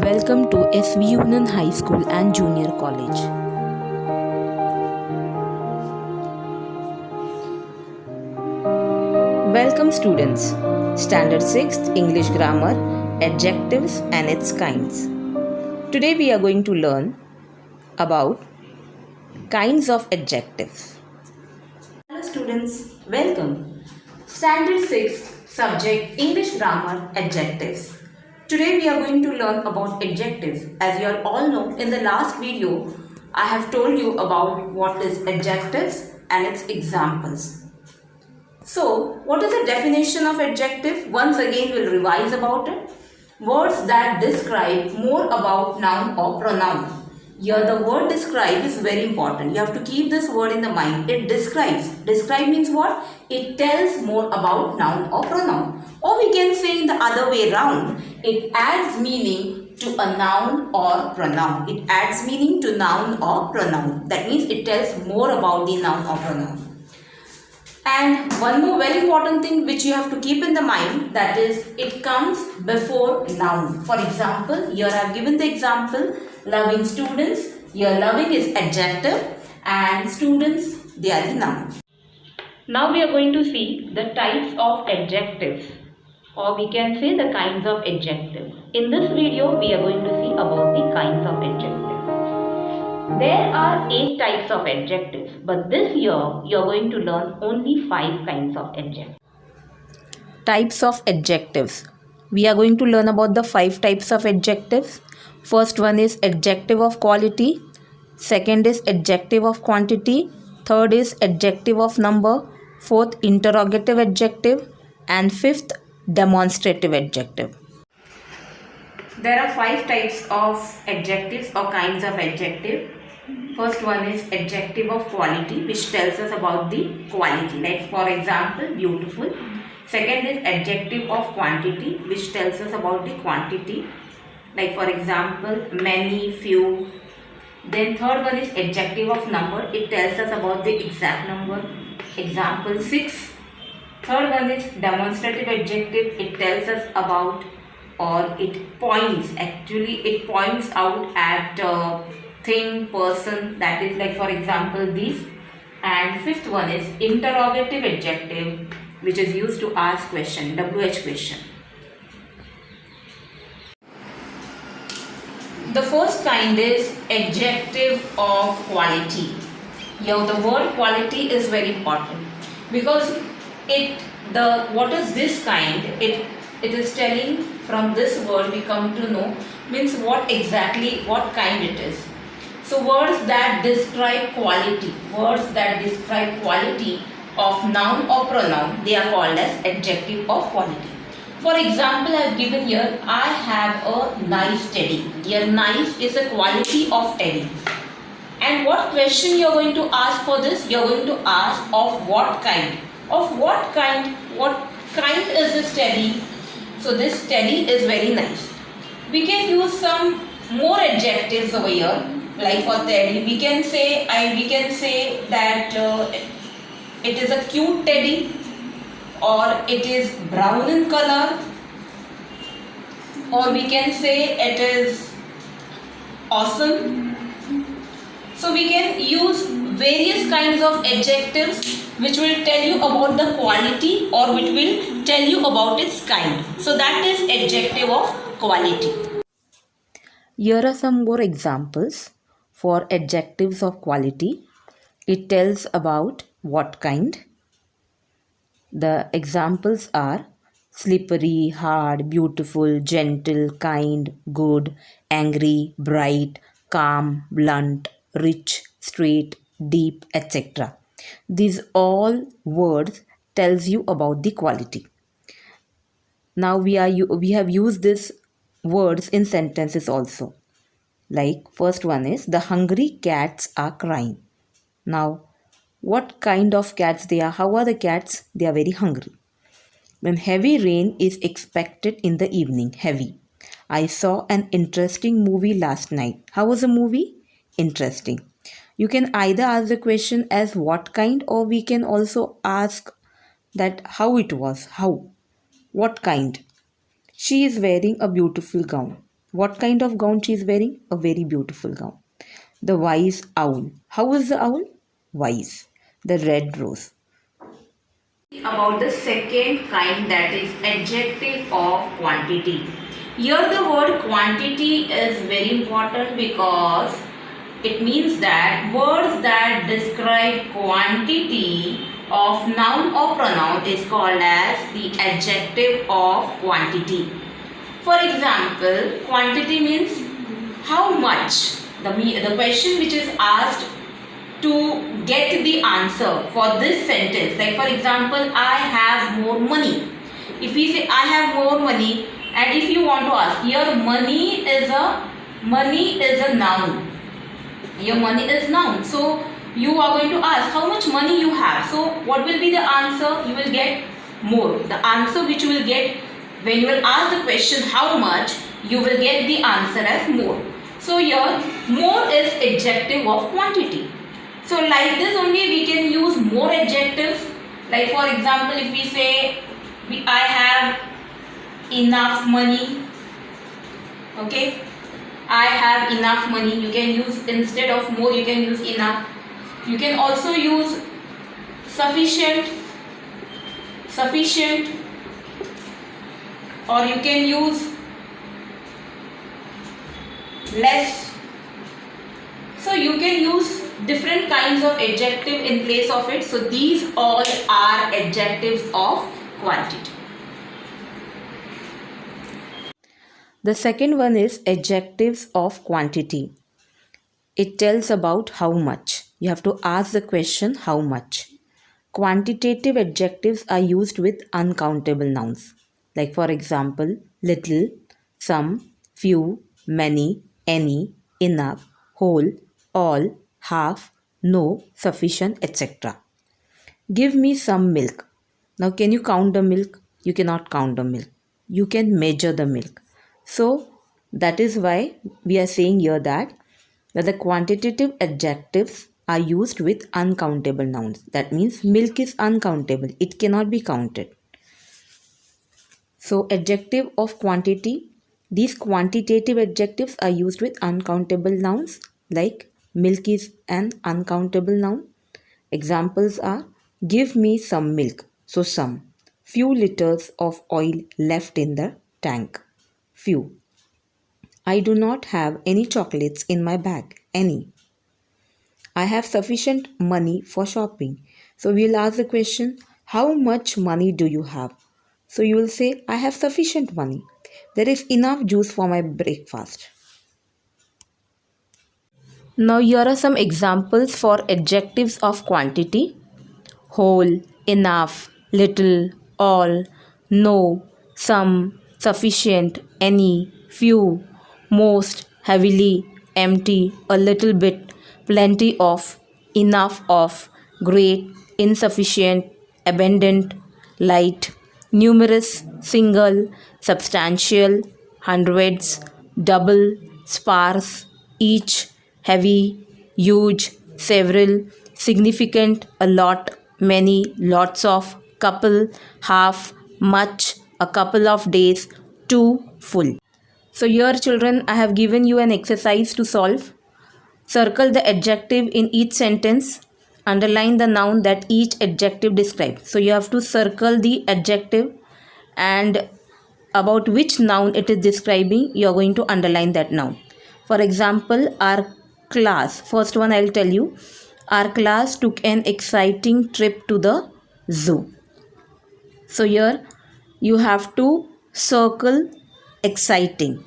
Welcome to SV Union High School and Junior College. Welcome students. Standard 6th English Grammar, Adjectives and its kinds. Today we are going to learn about kinds of adjectives. Hello students, welcome. Standard 6th subject English Grammar, Adjectives. Today we are going to learn about adjectives. As you all know, in the last video I have told you about what is adjectives and its examples. So, what is the definition of adjective? Once again we'll revise about it. Words that describe more about noun or pronoun. Here the word describe is very important. You have to keep this word in the mind. It describes. Describe means what? It tells more about noun or pronoun. Or we can say in the other way round, it adds meaning to a noun or pronoun. It adds meaning to noun or pronoun. That means it tells more about the noun or pronoun. And one more very important thing which you have to keep in the mind, that is it comes before noun. For example, here I have given the example, loving students. Here loving is adjective and students, they are the noun. Now we are going to see the types of adjectives, or we can say the kinds of adjectives. In this video we are going to see about the kinds of adjectives. There are 8 types of adjectives, but this year you are going to learn only 5 kinds of adjectives. Types of adjectives. We are going to learn about the 5 types of adjectives. First one is adjective of quality. Second is adjective of quantity. Third is adjective of number. Fourth, interrogative adjective. And fifth, demonstrative adjective. There are 5 types of adjectives or kinds of adjective. First one is adjective of quality, which tells us about the quality. Like for example, beautiful. Second is adjective of quantity, which tells us about the quantity. Like for example, many, few. Then third one is adjective of number. It tells us about the exact number. Example 6. Third one is demonstrative adjective. It tells us about, or it points, actually it points out at thing, person, that is like for example this. And fifth one is interrogative adjective, which is used to ask question, WH question. The first kind is adjective of quality. Here the word quality is very important because what is this kind? It is telling, from this word we come to know means what kind it is. So words that describe quality, of noun or pronoun, they are called as adjective of quality. For example, I have given here, I have a nice teddy. Here nice is a quality of teddy. And what question you are going to ask for this? You are going to ask of what kind? Of what kind? What kind is this teddy? So this teddy is very nice. We can use some more adjectives over here. Like for teddy, we can say that it is a cute teddy, or it is brown in color, or we can say it is awesome. So we can use various kinds of adjectives which will tell you about the quality or which will tell you about its kind. So that is adjective of quality. Here are some more examples for adjectives of quality. It tells about what kind. The examples are slippery, hard, beautiful, gentle, kind, good, angry, bright, calm, blunt, rich, straight, deep, etc. These all words tells you about the quality. Now we have used these words in sentences also. Like first one is, the hungry cats are crying. Now what kind of cats they are? How are the cats? They are very hungry. When heavy rain is expected in the evening. Heavy. I saw an interesting movie last night. How was the movie? Interesting. You can either ask the question as what kind, or we can also ask that how it was. How? What kind? She is wearing a beautiful gown. What kind of gown she is wearing? A very beautiful gown. The wise owl. How is the owl? Wise. The red rose. About the second kind, that is adjective of quantity. Here the word quantity is very important because it means that words that describe quantity of noun or pronoun is called as the adjective of quantity. For example, quantity means how much. The question which is asked to get the answer for this sentence. Like for example, I have more money. If we say I have more money, and if you want to ask, your money is a noun. Your money is noun. So you are going to ask how much money you have. So what will be the answer? You will get more. The answer which you will get when you will ask the question how much, you will get the answer as more. So here more is adjective of quantity. So like this only we can use more adjectives. Like for example, if we say I have enough money. Okay. I have enough money. You can use, instead of more, you can use enough. You can also use sufficient, or you can use less. So you can use different kinds of adjective in place of it. So these all are adjectives of quantity. The second one is adjectives of quantity. It tells about how much. You have to ask the question how much. Quantitative adjectives are used with uncountable nouns. Like for example, little, some, few, many, any, enough, whole, all, half, no, sufficient, etc. Give me some milk. Now can you count the milk? You cannot count the milk. You can measure the milk. So that is why we are saying here that the quantitative adjectives are used with uncountable nouns. That means milk is uncountable. It cannot be counted. So adjective of quantity, these quantitative adjectives are used with uncountable nouns, like milk is an uncountable noun. Examples are give me some milk. So some. Few liters of oil left in the tank. Few. I do not have any chocolates in my bag. Any. I have sufficient money for shopping. So we will ask the question, how much money do you have? So you will say, I have sufficient money. There is enough juice for my breakfast. Now here are some examples for adjectives of quantity. Whole, enough, little, all, no, some, sufficient, any, few, most, heavily, empty, a little bit, plenty of, enough of, great, insufficient, abundant, light, numerous, single, substantial, hundreds, double, sparse, each, heavy, huge, several, significant, a lot, many, lots of, couple, half, much, a couple of days, too, full. So here children, I have given you an exercise to solve. Circle the adjective in each sentence. Underline the noun that each adjective describes. So you have to circle the adjective and about which noun it is describing, you are going to underline that noun. For example, our class, first one I will tell you, our class took an exciting trip to the zoo. So here you have to circle exciting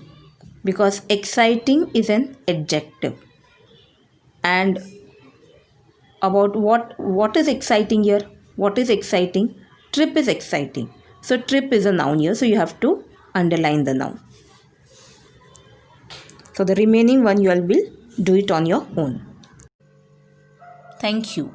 because exciting is an adjective. And about what is exciting here? What is exciting? Trip is exciting. So trip is a noun here. So you have to underline the noun. So the remaining one you will do it on your own. Thank you.